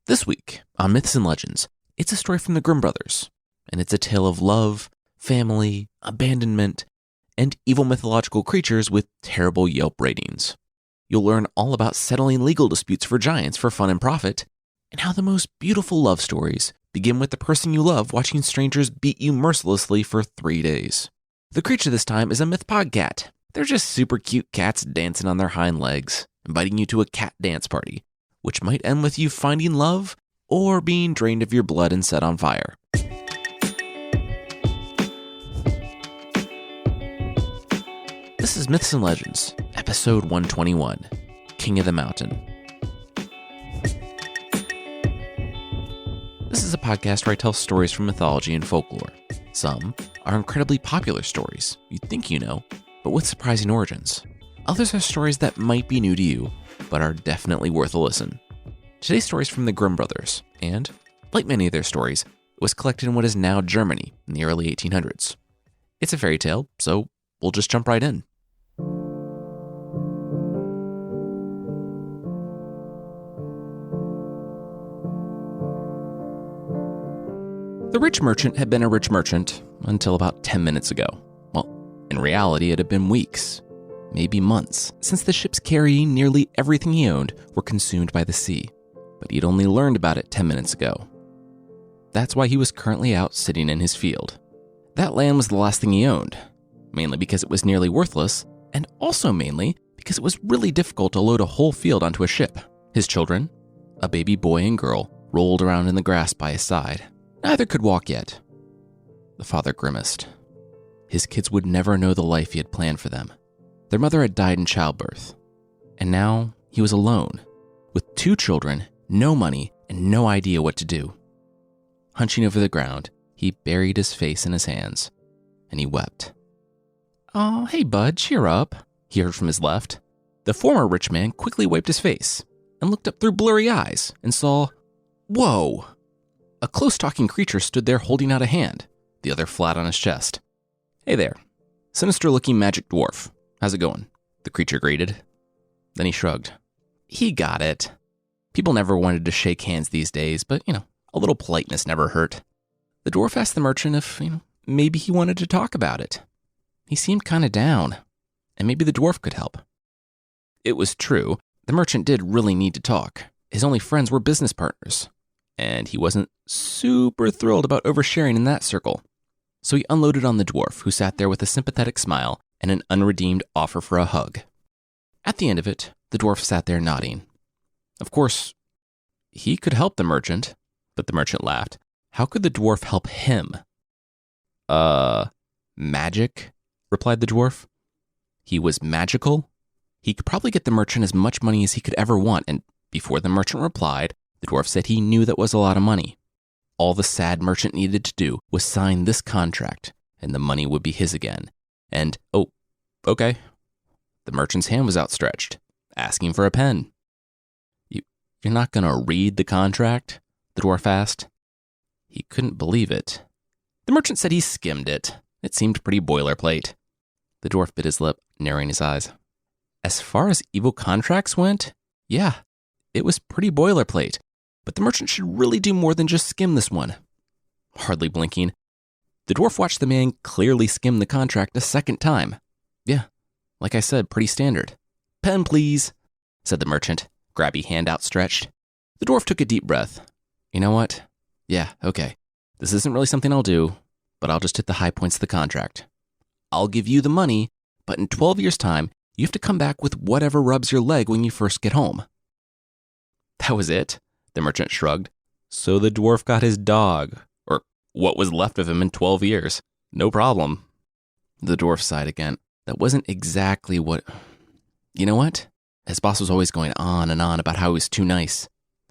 This week on Myths and Legends, it's a story from the Grimm brothers, and it's a tale of love, family, abandonment, and evil mythological creatures with terrible Yelp ratings. You'll learn all about settling legal disputes for giants for fun and profit, and how the most beautiful love stories begin with the person you love watching strangers beat you mercilessly for 3 days. The creature this time is a mythpodcat. They're just super cute cats dancing on their hind legs, inviting you to a cat dance party, which might end with you finding love or being drained of your blood and set on fire. This is Myths and Legends, episode 121, King of the Mountain. This is a podcast where I tell stories from mythology and folklore. Some are incredibly popular stories you'd think you know, but with surprising origins. Others are stories that might be new to you, but are definitely worth a listen. Today's story is from the Grimm brothers, and, like many of their stories, it was collected in what is now Germany in the early 1800s. It's a fairy tale, so we'll just jump right in. The rich merchant had been a rich merchant until about 10 minutes ago. Well, in reality, it had been weeks, maybe months, since the ships carrying nearly everything he owned were consumed by the sea. But he'd only learned about it 10 minutes ago. That's why he was currently out sitting in his field. That land was the last thing he owned, mainly because it was nearly worthless, and also mainly because it was really difficult to load a whole field onto a ship. His children, a baby boy and girl, rolled around in the grass by his side. Neither could walk yet. The father grimaced. His kids would never know the life he had planned for them. Their mother had died in childbirth, and now he was alone, with 2 children, no money, and no idea what to do. Hunching over the ground, he buried his face in his hands, and he wept. "Oh, hey bud, cheer up," he heard from his left. The former rich man quickly wiped his face and looked up through blurry eyes and saw, whoa! A close-talking creature stood there holding out a hand, the other flat on his chest. "Hey there, sinister-looking magic dwarf. How's it going?" the creature greeted. Then he shrugged. He got it. People never wanted to shake hands these days, but, a little politeness never hurt. The dwarf asked the merchant if, maybe he wanted to talk about it. He seemed kind of down, and maybe the dwarf could help. It was true. The merchant did really need to talk. His only friends were business partners, and he wasn't super thrilled about oversharing in that circle. So he unloaded on the dwarf, who sat there with a sympathetic smile and an unredeemed offer for a hug. At the end of it, the dwarf sat there nodding. Of course, he could help the merchant, but the merchant laughed. How could the dwarf help him? Magic, replied the dwarf. He was magical. He could probably get the merchant as much money as he could ever want, and before the merchant replied, the dwarf said he knew that was a lot of money. All the sad merchant needed to do was sign this contract, and the money would be his again. And, okay. The merchant's hand was outstretched, asking for a pen. You're not going to read the contract? The dwarf asked. He couldn't believe it. The merchant said he skimmed it. It seemed pretty boilerplate. The dwarf bit his lip, narrowing his eyes. As far as evil contracts went, yeah, it was pretty boilerplate. But the merchant should really do more than just skim this one. Hardly blinking, the dwarf watched the man clearly skim the contract a second time. Yeah, like I said, pretty standard. "Pen, please," said the merchant, grabby hand outstretched. The dwarf took a deep breath. You know what? Yeah, okay. This isn't really something I'll do, but I'll just hit the high points of the contract. I'll give you the money, but in 12 years' time, you have to come back with whatever rubs your leg when you first get home. That was it? The merchant shrugged. So the dwarf got his dog, or what was left of him in 12 years. No problem. The dwarf sighed again. That wasn't exactly what... You know what? His boss was always going on and on about how he was too nice.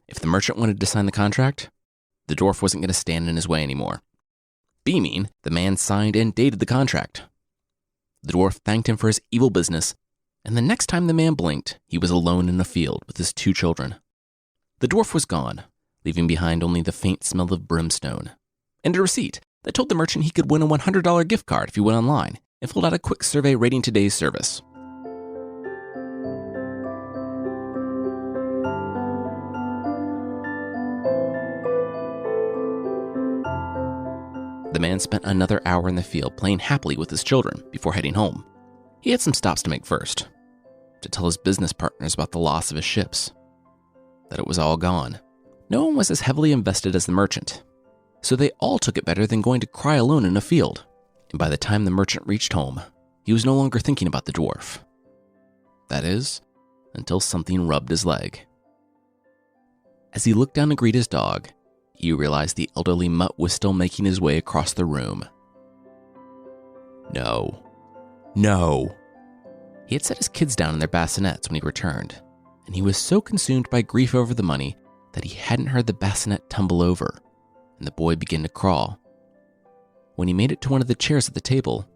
If the merchant wanted to sign the contract, the dwarf wasn't going to stand in his way anymore. Beaming, the man signed and dated the contract. The dwarf thanked him for his evil business, and the next time the man blinked, he was alone in a field with his 2 children. The dwarf was gone, leaving behind only the faint smell of brimstone, and a receipt that told the merchant he could win a $100 gift card if he went online and filled out a quick survey rating today's service. The man spent another hour in the field playing happily with his children before heading home. He had some stops to make first. To tell his business partners about the loss of his ships. That it was all gone. No one was as heavily invested as the merchant, so they all took it better than going to cry alone in a field. And by the time the merchant reached home, he was no longer thinking about the dwarf. That is, until something rubbed his leg. As he looked down to greet his dog, he realized the elderly mutt was still making his way across the room. No. He had set his kids down in their bassinets when he returned, and he was so consumed by grief over the money that he hadn't heard the bassinet tumble over, and the boy began to crawl. When he made it to one of the chairs at the table,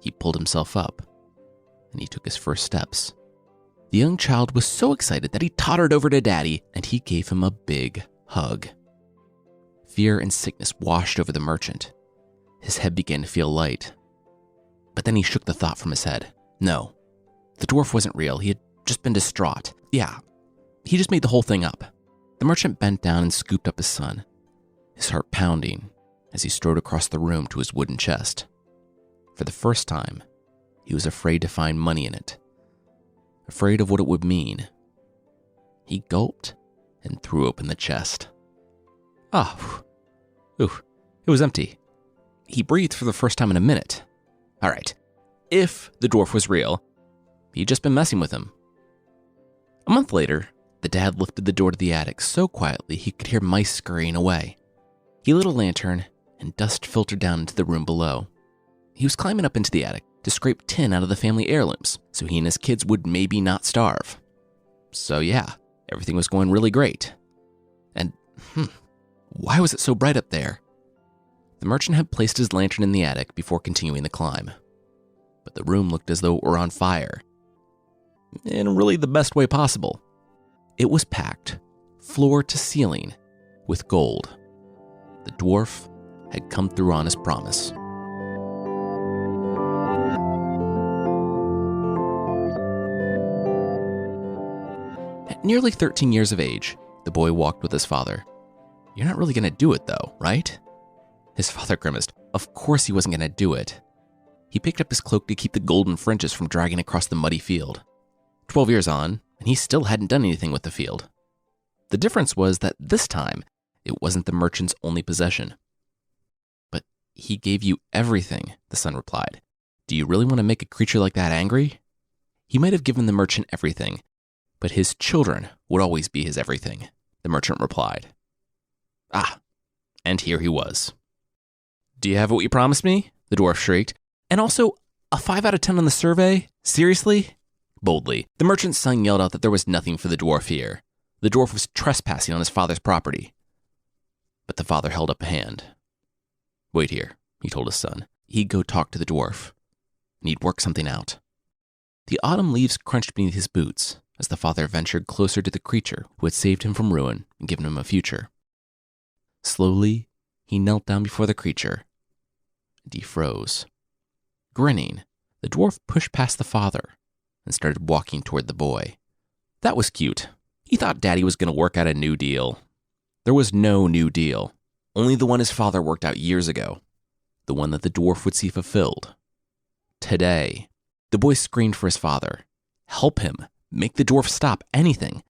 he pulled himself up, and he took his first steps. The young child was so excited that he tottered over to Daddy, and he gave him a big hug. Fear and sickness washed over the merchant. His head began to feel light. But then he shook the thought from his head. No, the dwarf wasn't real. He had just been distraught. Yeah, he just made the whole thing up. The merchant bent down and scooped up his son, his heart pounding as he strode across the room to his wooden chest. For the first time, he was afraid to find money in it, afraid of what it would mean. He gulped and threw open the chest. It was empty. He breathed for the first time in a minute. All right, if the dwarf was real, he'd just been messing with him. A month later, the dad lifted the door to the attic so quietly he could hear mice scurrying away. He lit a lantern, and dust filtered down into the room below. He was climbing up into the attic to scrape tin out of the family heirlooms so he and his kids would maybe not starve. So yeah, everything was going really great. And, why was it so bright up there? The merchant had placed his lantern in the attic before continuing the climb. But the room looked as though it were on fire. In really the best way possible. It was packed, floor to ceiling, with gold. The dwarf had come through on his promise. At nearly 13 years of age, the boy walked with his father. You're not really going to do it though, right? His father grimaced. Of course he wasn't going to do it. He picked up his cloak to keep the golden fringes from dragging across the muddy field. 12 years on, and he still hadn't done anything with the field. The difference was that this time, it wasn't the merchant's only possession. But he gave you everything, the son replied. Do you really want to make a creature like that angry? He might have given the merchant everything, but his children would always be his everything, the merchant replied. And here he was. Do you have what you promised me? The dwarf shrieked. And also, a 5 out of 10 on the survey? Seriously? Boldly, the merchant's son yelled out that there was nothing for the dwarf here. The dwarf was trespassing on his father's property. But the father held up a hand. Wait here, he told his son. He'd go talk to the dwarf, and he'd work something out. The autumn leaves crunched beneath his boots as the father ventured closer to the creature who had saved him from ruin and given him a future. Slowly, he knelt down before the creature, and he froze. Grinning, the dwarf pushed past the father and started walking toward the boy. That was cute. He thought Daddy was going to work out a new deal. There was no new deal, only the one his father worked out years ago, the one that the dwarf would see fulfilled. Today, the boy screamed for his father. Help him, make the dwarf stop, anything.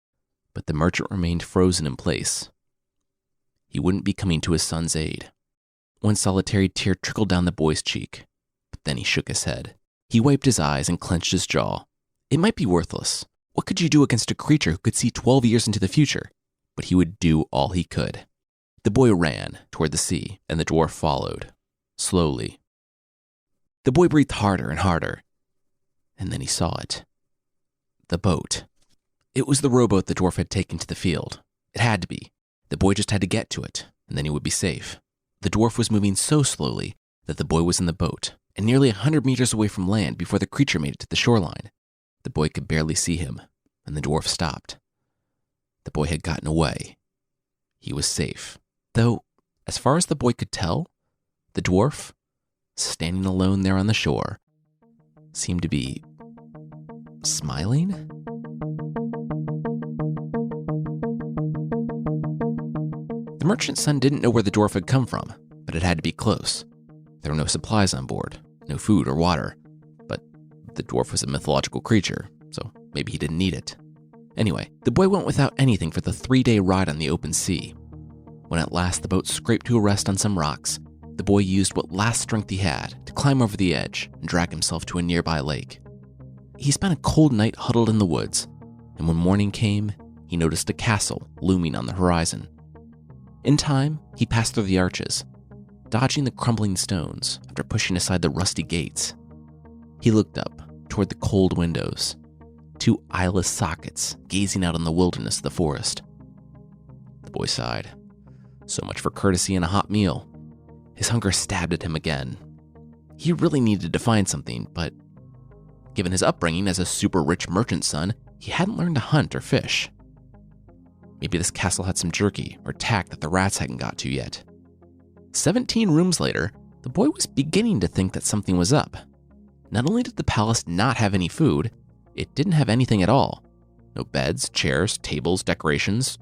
But the merchant remained frozen in place. He wouldn't be coming to his son's aid. One solitary tear trickled down the boy's cheek, but then he shook his head. He wiped his eyes and clenched his jaw. It might be worthless. What could you do against a creature who could see 12 years into the future? But he would do all he could. The boy ran toward the sea, and the dwarf followed, slowly. The boy breathed harder and harder, and then he saw it. The boat. It was the rowboat the dwarf had taken to the field. It had to be. The boy just had to get to it, and then he would be safe. The dwarf was moving so slowly that the boy was in the boat, and nearly 100 meters away from land before the creature made it to the shoreline. The boy could barely see him, and the dwarf stopped. The boy had gotten away. He was safe. Though, as far as the boy could tell, the dwarf, standing alone there on the shore, seemed to be smiling? The merchant's son didn't know where the dwarf had come from, but it had to be close. There were no supplies on board, no food or water, but the dwarf was a mythological creature, so maybe he didn't need it. Anyway, the boy went without anything for the 3-day ride on the open sea. When at last the boat scraped to a rest on some rocks, the boy used what last strength he had to climb over the edge and drag himself to a nearby lake. He spent a cold night huddled in the woods, and when morning came, he noticed a castle looming on the horizon. In time, he passed through the arches, dodging the crumbling stones after pushing aside the rusty gates. He looked up toward the cold windows, 2 eyeless sockets gazing out on the wilderness of the forest. The boy sighed. So much for courtesy and a hot meal. His hunger stabbed at him again. He really needed to find something, but given his upbringing as a super rich merchant's son, he hadn't learned to hunt or fish. Maybe this castle had some jerky or tack that the rats hadn't got to yet. 17 rooms later, the boy was beginning to think that something was up. Not only did the palace not have any food, it didn't have anything at all. No beds, chairs, tables, decorations,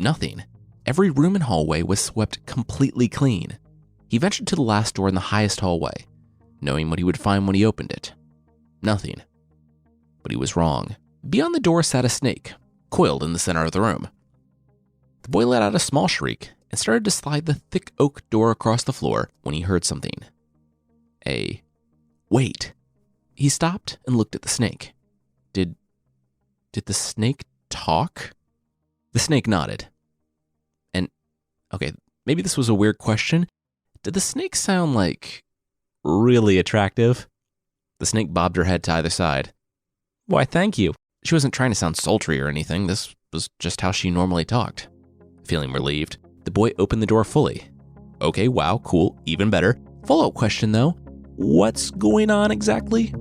nothing. Every room and hallway was swept completely clean. He ventured to the last door in the highest hallway, knowing what he would find when he opened it. Nothing. But he was wrong. Beyond the door sat a snake, coiled in the center of the room. The boy let out a small shriek and started to slide the thick oak door across the floor when he heard something. Wait. He stopped and looked at the snake. Did the snake talk? The snake nodded. And, okay, maybe this was a weird question. Did the snake sound like really attractive? The snake bobbed her head to either side. Why, thank you. She wasn't trying to sound sultry or anything. This was just how she normally talked. Feeling relieved, the boy opened the door fully. Okay, wow, cool, even better. Follow-up question though, what's going on exactly?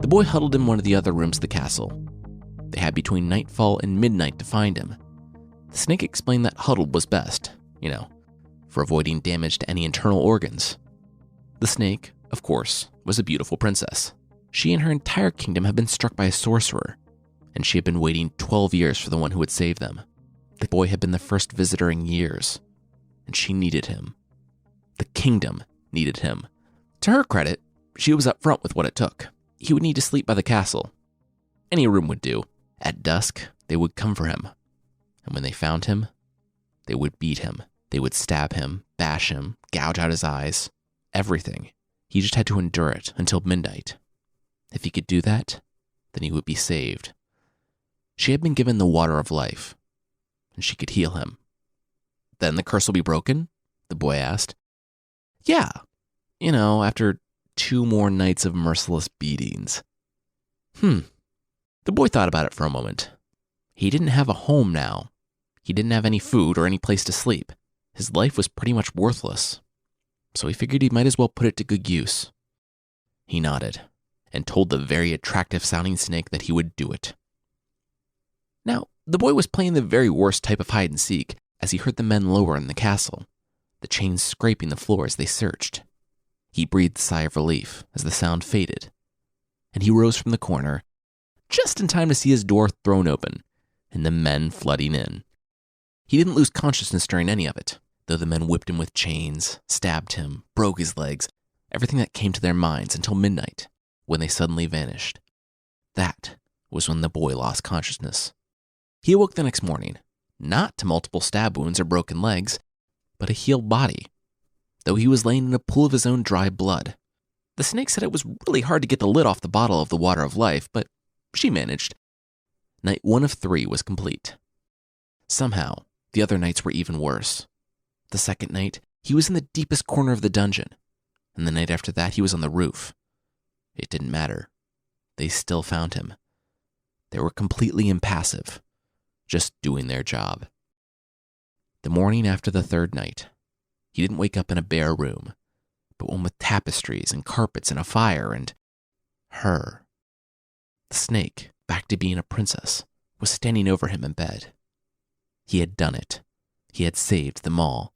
The boy huddled in one of the other rooms of the castle. They had between nightfall and midnight to find him. The snake explained that huddled was best, for avoiding damage to any internal organs. The snake, of course, was a beautiful princess. She and her entire kingdom had been struck by a sorcerer, and she had been waiting 12 years for the one who would save them. The boy had been the first visitor in years, and she needed him. The kingdom needed him. To her credit, she was upfront with what it took. He would need to sleep by the castle. Any room would do. At dusk, they would come for him. And when they found him, they would beat him. They would stab him, bash him, gouge out his eyes. Everything. He just had to endure it until midnight. If he could do that, then he would be saved. She had been given the water of life, and she could heal him. Then the curse will be broken? The boy asked. Yeah. After 2 more nights of merciless beatings. The boy thought about it for a moment. He didn't have a home now. He didn't have any food or any place to sleep. His life was pretty much worthless. So he figured he might as well put it to good use. He nodded and told the very attractive-sounding snake that he would do it. Now, the boy was playing the very worst type of hide-and-seek as he heard the men lower in the castle, the chains scraping the floor as they searched. He breathed a sigh of relief as the sound faded, and he rose from the corner just in time to see his door thrown open and the men flooding in. He didn't lose consciousness during any of it, though the men whipped him with chains, stabbed him, broke his legs, everything that came to their minds until midnight, when they suddenly vanished. That was when the boy lost consciousness. He awoke the next morning, not to multiple stab wounds or broken legs, but a healed body, though he was laying in a pool of his own dry blood. The snake said it was really hard to get the lid off the bottle of the water of life, but she managed. Night 1 of 3 was complete. Somehow, the other nights were even worse. The second night, he was in the deepest corner of the dungeon, and the night after that, he was on the roof. It didn't matter. They still found him. They were completely impassive, just doing their job. The morning after the 3rd night, he didn't wake up in a bare room, but one with tapestries and carpets and a fire and her. The snake, back to being a princess, was standing over him in bed. He had done it. He had saved them all.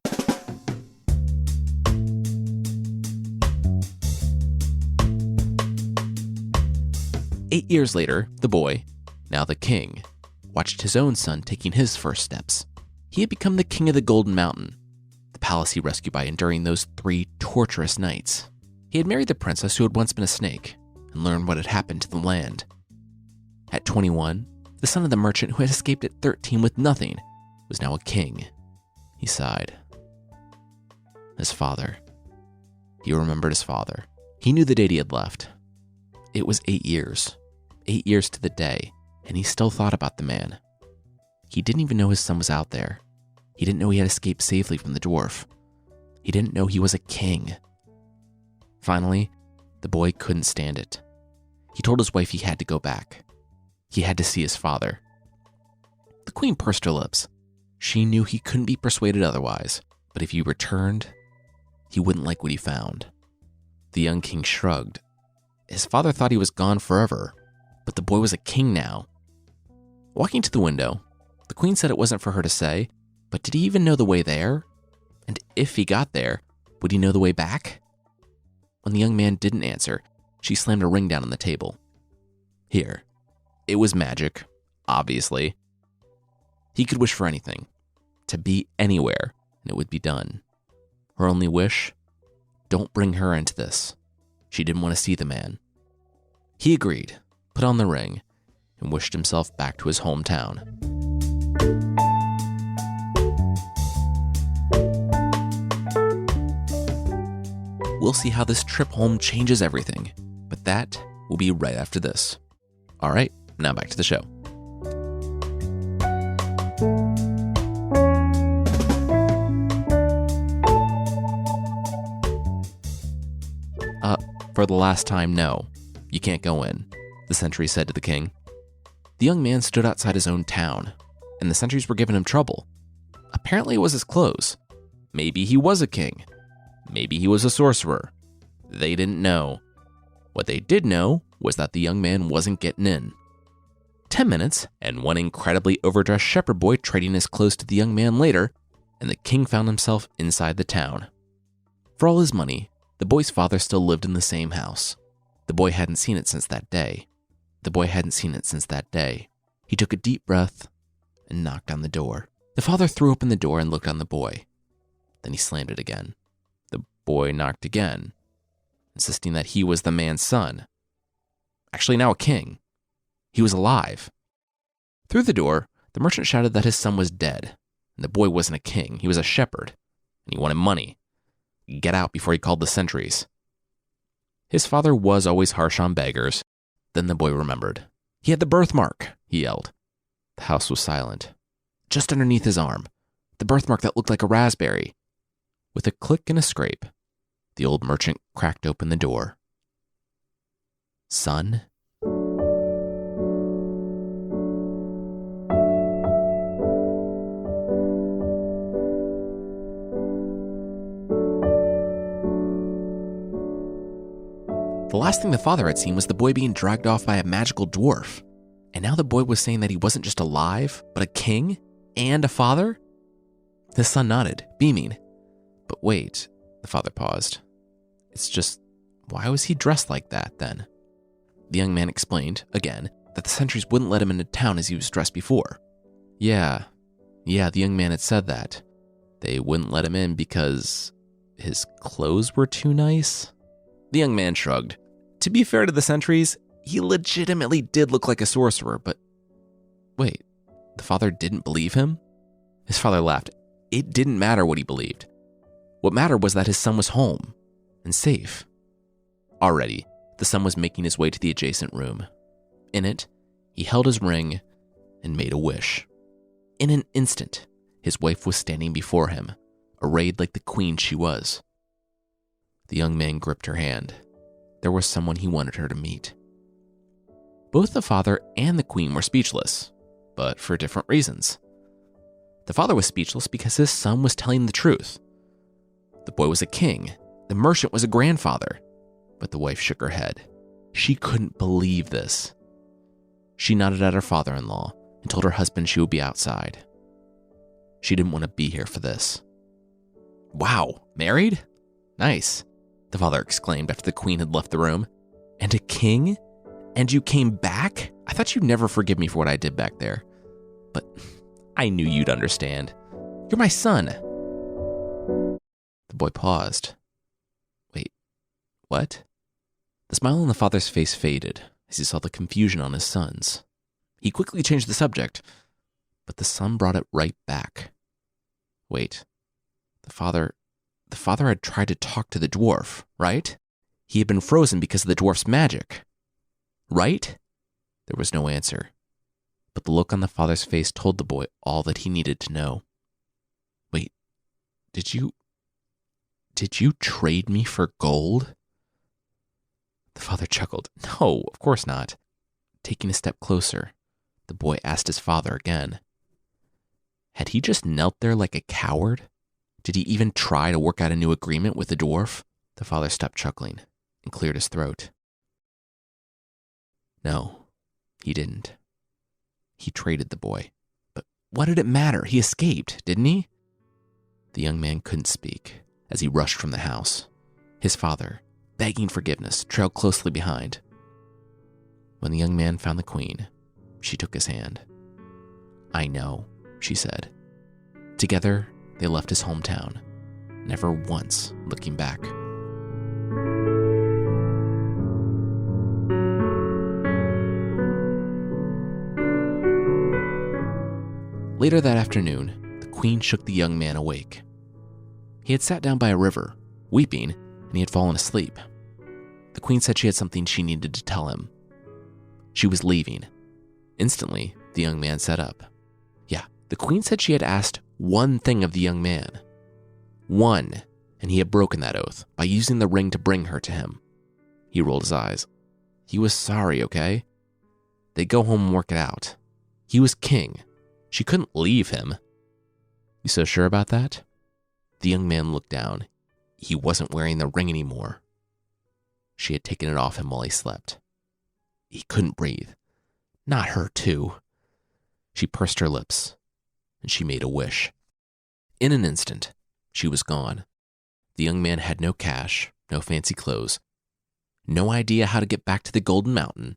"8 years later, the boy, now the king, watched his own son taking his first steps. He had become the king of the Golden Mountain, the palace he rescued by enduring those 3 torturous nights. He had married the princess who had once been a snake and learned what had happened to the land. At 21, the son of the merchant who had escaped at 13 with nothing was now a king. He sighed. His father. He remembered his father. He knew the date he had left. It was 8 years. 8 years to the day, and he still thought about the man. He didn't even know his son was out there. He didn't know he had escaped safely from the dwarf. He didn't know he was a king. Finally, the boy couldn't stand it. He told his wife he had to go back. He had to see his father. The queen pursed her lips. She knew he couldn't be persuaded otherwise, but if he returned, he wouldn't like what he found. The young king shrugged. His father thought he was gone forever, but the boy was a king now. Walking to the window, the queen said it wasn't for her to say, but did he even know the way there? And if he got there, would he know the way back? When the young man didn't answer, she slammed a ring down on the table. Here. It was magic, obviously. He could wish for anything, to be anywhere, and it would be done. Her only wish? Don't bring her into this. She didn't want to see the man. He agreed, put on the ring, and wished himself back to his hometown. We'll see how this trip home changes everything, but that will be right after this. All right, now back to the show. For the last time, no. You can't go in, the sentry said to the king. The young man stood outside his own town, and the sentries were giving him trouble. Apparently it was his clothes. Maybe he was a king. Maybe he was a sorcerer. They didn't know. What they did know was that the young man wasn't getting in. 10 minutes, and one incredibly overdressed shepherd boy trading his clothes to the young man later, and the king found himself inside the town. For all his money, the boy's father still lived in the same house. The boy hadn't seen it since that day. He took a deep breath and knocked on the door. The father threw open the door and looked on the boy. Then he slammed it again. The boy knocked again, insisting that he was the man's son. Actually now a king. He was alive. Through the door, the merchant shouted that his son was dead, and the boy wasn't a king, he was a shepherd, and he wanted money. Get out before he called the sentries. His father was always harsh on beggars. Then the boy remembered. He had the birthmark, he yelled. The house was silent. Just underneath his arm, the birthmark that looked like a raspberry. With a click and a scrape, the old merchant cracked open the door. Son? The last thing the father had seen was the boy being dragged off by a magical dwarf. And now the boy was saying that he wasn't just alive, but a king and a father? His son nodded, beaming. But wait, the father paused. It's just, why was he dressed like that then? The young man explained, again, that the sentries wouldn't let him into town as he was dressed before. Yeah, the young man had said that. They wouldn't let him in because his clothes were too nice? The young man shrugged. To be fair to the sentries, he legitimately did look like a sorcerer, but wait, the father didn't believe him? His father laughed. It didn't matter what he believed. What mattered was that his son was home and safe. Already, the son was making his way to the adjacent room. In it, he held his ring and made a wish. In an instant, his wife was standing before him, arrayed like the queen she was. The young man gripped her hand. There was someone he wanted her to meet. Both the father and the queen were speechless, but for different reasons. The father was speechless because his son was telling the truth. The boy was a king. The merchant was a grandfather. But the wife shook her head. She couldn't believe this. She nodded at her father-in-law and told her husband she would be outside. She didn't want to be here for this. Wow, married? Nice, the father exclaimed after the queen had left the room. And a king? And you came back? I thought you'd never forgive me for what I did back there. But I knew you'd understand. You're my son. The boy paused. Wait, what? The smile on the father's face faded as he saw the confusion on his son's. He quickly changed the subject, but the son brought it right back. Wait, the father had tried to talk to the dwarf, right? He had been frozen because of the dwarf's magic, right? There was no answer, but the look on the father's face told the boy all that he needed to know. Wait, did you trade me for gold? The father chuckled. No, of course not. Taking a step closer, the boy asked his father again. Had he just knelt there like a coward? Did he even try to work out a new agreement with the dwarf? The father stopped chuckling and cleared his throat. No, he didn't. He traded the boy. But what did it matter? He escaped, didn't he? The young man couldn't speak as he rushed from the house. His father, begging forgiveness, trailed closely behind. When the young man found the queen, she took his hand. I know, she said. Together, they left his hometown, never once looking back. Later that afternoon, the queen shook the young man awake. He had sat down by a river, weeping, and he had fallen asleep. The queen said she had something she needed to tell him. She was leaving. Instantly, the young man sat up. Yeah, the queen said she had asked one thing of the young man. One, and he had broken that oath by using the ring to bring her to him. He rolled his eyes. He was sorry, okay? They'd go home and work it out. He was king. She couldn't leave him. You so sure about that? The young man looked down. He wasn't wearing the ring anymore. She had taken it off him while he slept. He couldn't breathe. Not her, too. She pursed her lips, and she made a wish. In an instant, she was gone. The young man had no cash, no fancy clothes, no idea how to get back to the Golden Mountain,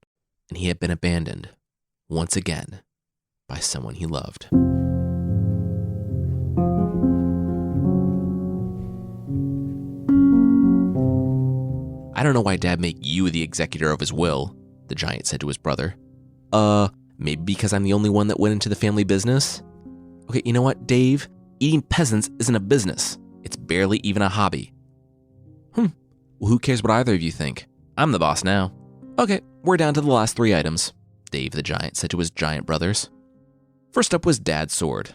and he had been abandoned, once again, by someone he loved. I don't know why Dad made you the executor of his will, the giant said to his brother. Maybe because I'm the only one that went into the family business? Okay, you know what, Dave? Eating peasants isn't a business. It's barely even a hobby. Well, who cares what either of you think? I'm the boss now. Okay, we're down to the last 3 items, Dave the giant said to his giant brothers. First up was Dad's sword.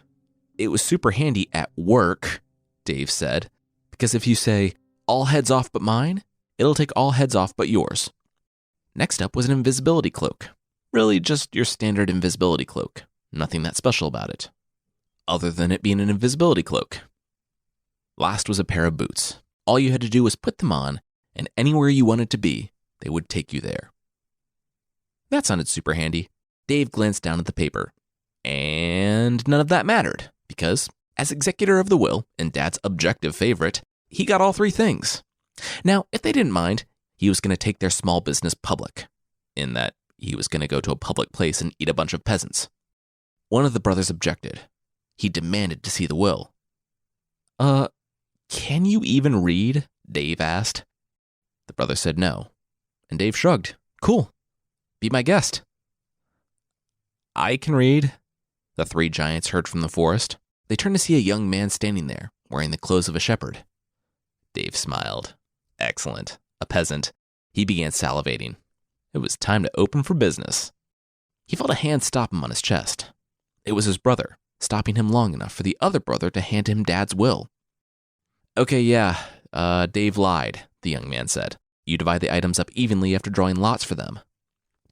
It was super handy at work, Dave said, because if you say, all heads off but mine, it'll take all heads off but yours. Next up was an invisibility cloak. Really just your standard invisibility cloak. Nothing that special about it, other than it being an invisibility cloak. Last was a pair of boots. All you had to do was put them on, and anywhere you wanted to be, they would take you there. That sounded super handy. Dave glanced down at the paper. And none of that mattered, because as executor of the will and Dad's objective favorite, he got all 3 things. Now, if they didn't mind, he was going to take their small business public, in that he was going to go to a public place and eat a bunch of peasants. One of the brothers objected. He demanded to see the will. Can you even read? Dave asked. The brother said no, and Dave shrugged. Cool. Be my guest. I can read, the 3 giants heard from the forest. They turned to see a young man standing there, wearing the clothes of a shepherd. Dave smiled. Excellent. A peasant. He began salivating. It was time to open for business. He felt a hand stop him on his chest. It was his brother, stopping him long enough for the other brother to hand him Dad's will. Okay, yeah, Dave lied, the young man said. You divide the items up evenly after drawing lots for them.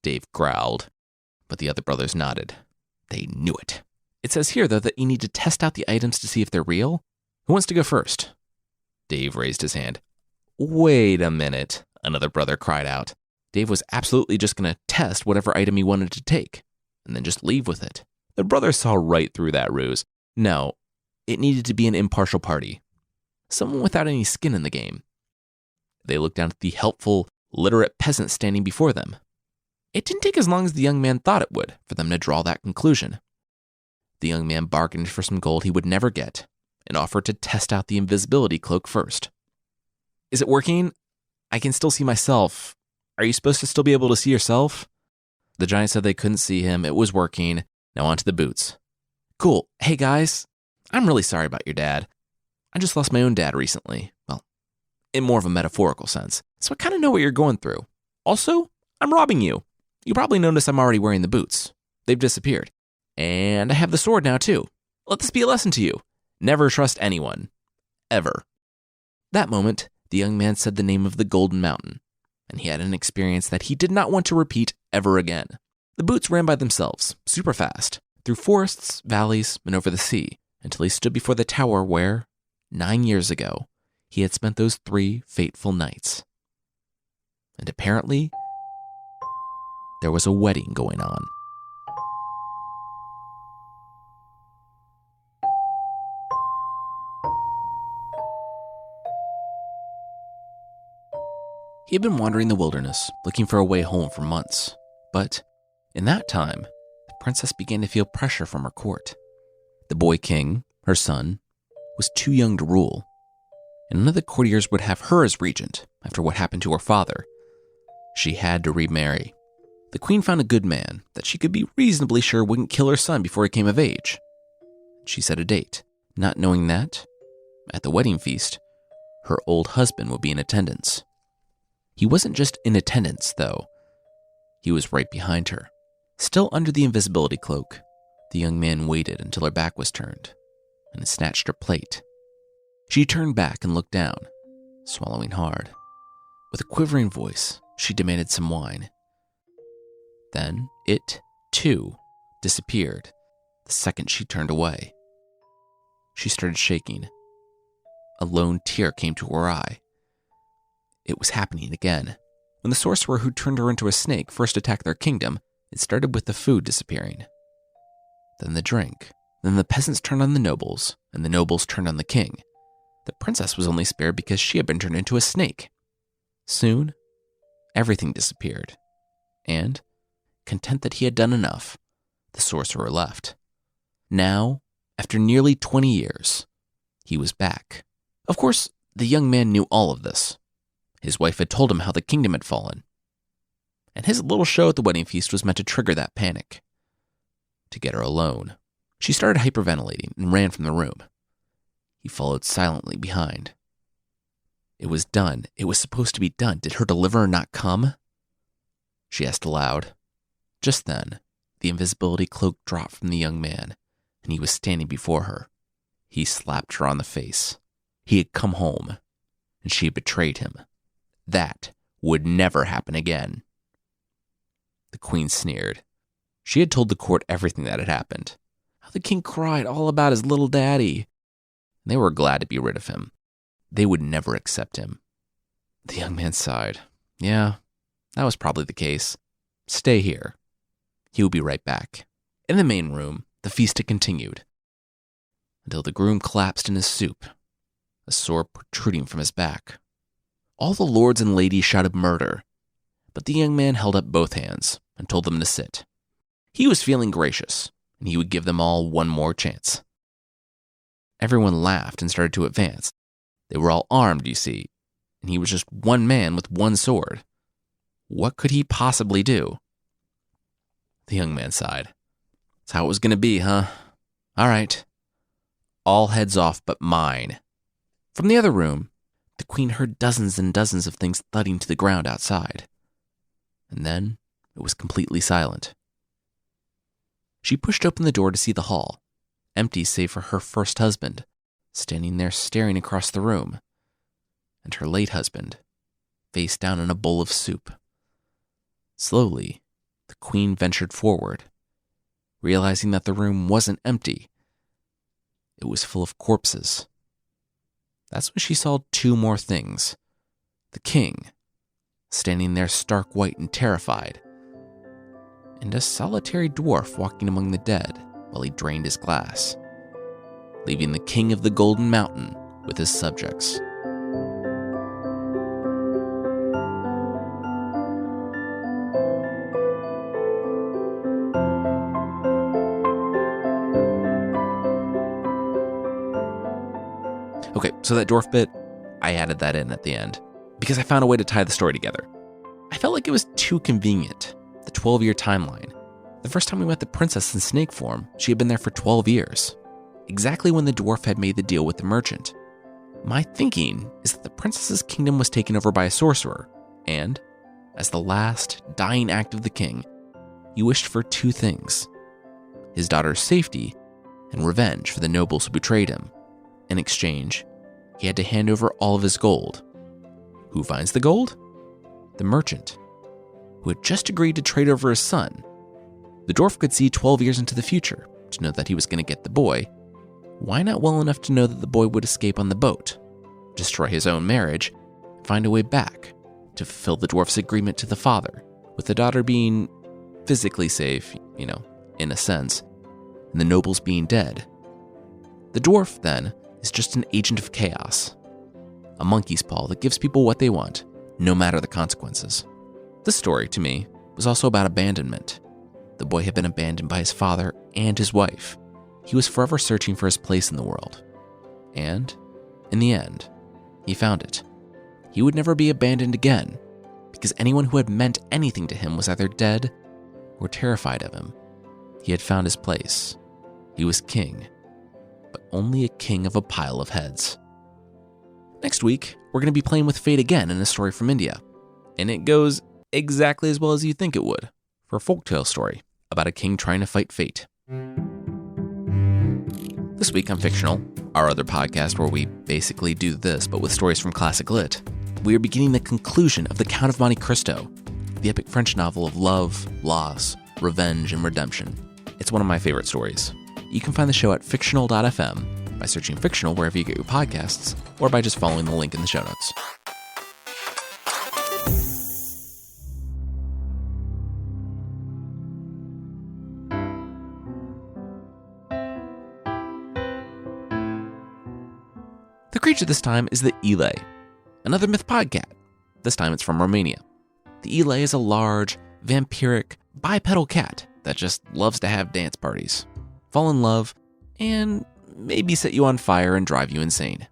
Dave growled, but the other brothers nodded. They knew it. It says here, though, that you need to test out the items to see if they're real. Who wants to go first? Dave raised his hand. Wait a minute, another brother cried out. Dave was absolutely just going to test whatever item he wanted to take, and then just leave with it. The brothers saw right through that ruse. No, it needed to be an impartial party. Someone without any skin in the game. They looked down at the helpful, literate peasant standing before them. It didn't take as long as the young man thought it would for them to draw that conclusion. The young man bargained for some gold he would never get and offered to test out the invisibility cloak first. Is it working? I can still see myself. Are you supposed to still be able to see yourself? The giant said they couldn't see him. It was working. Now onto the boots. Cool. Hey guys, I'm really sorry about your dad. I just lost my own dad recently. Well, in more of a metaphorical sense. So I kind of know what you're going through. Also, I'm robbing you. You probably noticed I'm already wearing the boots. They've disappeared. And I have the sword now too. Let this be a lesson to you. Never trust anyone. Ever. That moment, the young man said the name of the Golden Mountain, and he had an experience that he did not want to repeat ever again. The boots ran by themselves, super fast, through forests, valleys, and over the sea, until he stood before the tower where, 9 years ago, he had spent those 3 fateful nights. And apparently, there was a wedding going on. He had been wandering the wilderness, looking for a way home for months. But in that time, the princess began to feel pressure from her court. The boy king, her son, was too young to rule, and none of the courtiers would have her as regent after what happened to her father. She had to remarry. The queen found a good man that she could be reasonably sure wouldn't kill her son before he came of age. She set a date, not knowing that, at the wedding feast, her old husband would be in attendance. He wasn't just in attendance, though. He was right behind her. Still under the invisibility cloak, the young man waited until her back was turned and snatched her plate. She turned back and looked down, swallowing hard. With a quivering voice, she demanded some wine. Then it, too, disappeared the second she turned away. She started shaking. A lone tear came to her eye. It was happening again. When the sorcerer who turned her into a snake first attacked their kingdom, it started with the food disappearing. Then the drink. Then the peasants turned on the nobles, and the nobles turned on the king. The princess was only spared because she had been turned into a snake. Soon, everything disappeared. And, content that he had done enough, the sorcerer left. Now, after nearly 20 years, he was back. Of course, the young man knew all of this. His wife had told him how the kingdom had fallen. And his little show at the wedding feast was meant to trigger that panic. To get her alone, she started hyperventilating and ran from the room. He followed silently behind. It was done. It was supposed to be done. Did her deliverer not come? She asked aloud. Just then, the invisibility cloak dropped from the young man, and he was standing before her. He slapped her on the face. He had come home, and she had betrayed him. That would never happen again. The queen sneered. She had told the court everything that had happened. How the king cried all about his little daddy. They were glad to be rid of him. They would never accept him. The young man sighed. Yeah, that was probably the case. Stay here. He would be right back. In the main room, the feast had continued, until the groom collapsed in his soup, a sword protruding from his back. All the lords and ladies shouted murder, but the young man held up both hands and told them to sit. He was feeling gracious, and he would give them all one more chance. Everyone laughed and started to advance. They were all armed, you see, and he was just one man with one sword. What could he possibly do? The young man sighed. That's how it was going to be, huh? All right. All heads off but mine. From the other room, the queen heard dozens and dozens of things thudding to the ground outside. And then it was completely silent. She pushed open the door to see the hall, empty save for her first husband, standing there staring across the room, and her late husband, face down in a bowl of soup. Slowly, the queen ventured forward, realizing that the room wasn't empty. It was full of corpses. That's when she saw 2 more things. The king, standing there stark white and terrified, and a solitary dwarf walking among the dead while he drained his glass, leaving the king of the Golden Mountain with his subjects. So that dwarf bit, I added that in at the end because I found a way to tie the story together. I felt like it was too convenient, the 12-year timeline. The first time we met the princess in snake form, she had been there for 12 years, exactly when the dwarf had made the deal with the merchant. My thinking is that the princess's kingdom was taken over by a sorcerer, and, as the last dying act of the king, he wished for two things: his daughter's safety and revenge for the nobles who betrayed him. In exchange, he had to hand over all of his gold. Who finds the gold? The merchant, who had just agreed to trade over his son. The dwarf could see 12 years into the future to know that he was going to get the boy. Why not well enough to know that the boy would escape on the boat, destroy his own marriage, and find a way back to fulfill the dwarf's agreement to the father, with the daughter being physically safe, in a sense, and the nobles being dead. The dwarf, then, is just an agent of chaos, a monkey's paw that gives people what they want, no matter the consequences. This story, to me, was also about abandonment. The boy had been abandoned by his father and his wife. He was forever searching for his place in the world. And, in the end, he found it. He would never be abandoned again, because anyone who had meant anything to him was either dead or terrified of him. He had found his place. He was king, but only a king of a pile of heads. Next week, we're going to be playing with fate again in a story from India, and it goes exactly as well as you think it would, for a folktale story about a king trying to fight fate. This week on Fictional, our other podcast where we basically do this but with stories from classic lit, we are beginning the conclusion of The Count of Monte Cristo, the epic French novel of love, loss, revenge, and redemption. It's one of my favorite stories. You can find the show at fictional.fm by searching Fictional wherever you get your podcasts, or by just following the link in the show notes. The creature this time is the elay, another mythpodcat. This time it's from Romania. The elay is a large, vampiric, bipedal cat that just loves to have dance parties, fall in love, and maybe set you on fire and drive you insane.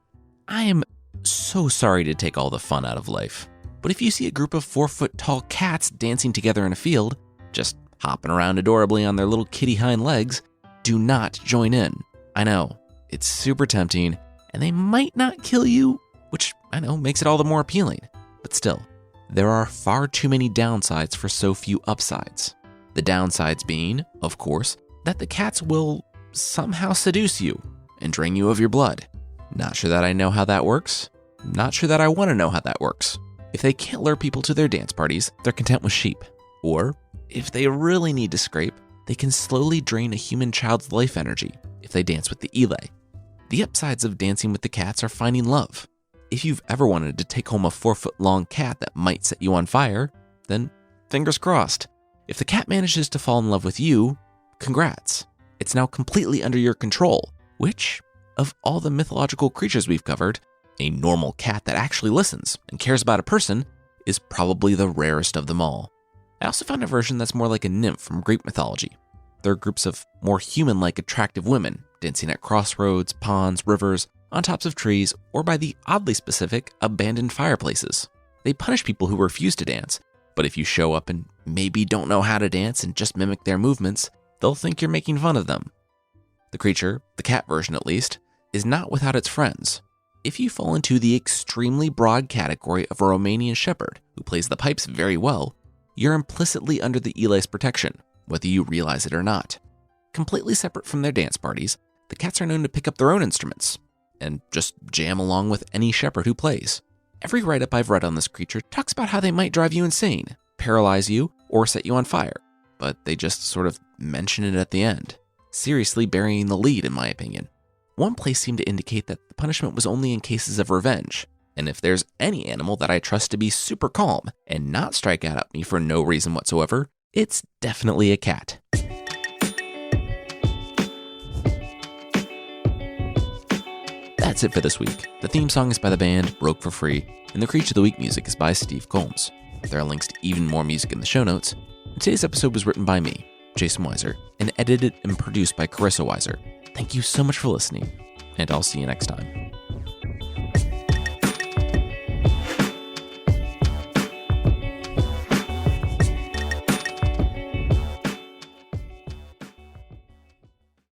I am so sorry to take all the fun out of life, but if you see a group of 4-foot-tall cats dancing together in a field, just hopping around adorably on their little kitty hind legs, do not join in. I know, it's super tempting, and they might not kill you, which I know makes it all the more appealing. But still, there are far too many downsides for so few upsides. The downsides being, of course, that the cats will somehow seduce you and drain you of your blood. Not sure that I know how that works. Not sure that I want to know how that works. If they can't lure people to their dance parties, they're content with sheep. Or, if they really need to scrape, they can slowly drain a human child's life energy if they dance with the elay. The upsides of dancing with the cats are finding love. If you've ever wanted to take home a 4-foot-long cat that might set you on fire, then fingers crossed. If the cat manages to fall in love with you, congrats. It's now completely under your control, which, of all the mythological creatures we've covered, a normal cat that actually listens and cares about a person is probably the rarest of them all. I also found a version that's more like a nymph from Greek mythology. There are groups of more human-like attractive women dancing at crossroads, ponds, rivers, on tops of trees, or by the oddly specific abandoned fireplaces. They punish people who refuse to dance, but if you show up and maybe don't know how to dance and just mimic their movements, they'll think you're making fun of them. The creature, the cat version at least, is not without its friends. If you fall into the extremely broad category of a Romanian shepherd who plays the pipes very well, you're implicitly under the elay's protection, whether you realize it or not. Completely separate from their dance parties, the cats are known to pick up their own instruments and just jam along with any shepherd who plays. Every write-up I've read on this creature talks about how they might drive you insane, paralyze you, or set you on fire, but they just sort of mention it at the end, seriously burying the lead in my opinion. One place seemed to indicate that the punishment was only in cases of revenge, and if there's any animal that I trust to be super calm and not strike out at me for no reason whatsoever, it's definitely a cat. That's it for this week. The theme song is by the band Broke for Free, and the Creature of the Week music is by Steve Combs. There are links to even more music in the show notes. And today's episode was written by me, Jason Weiser, and edited and produced by Carissa Weiser. Thank you so much for listening, and I'll see you next time.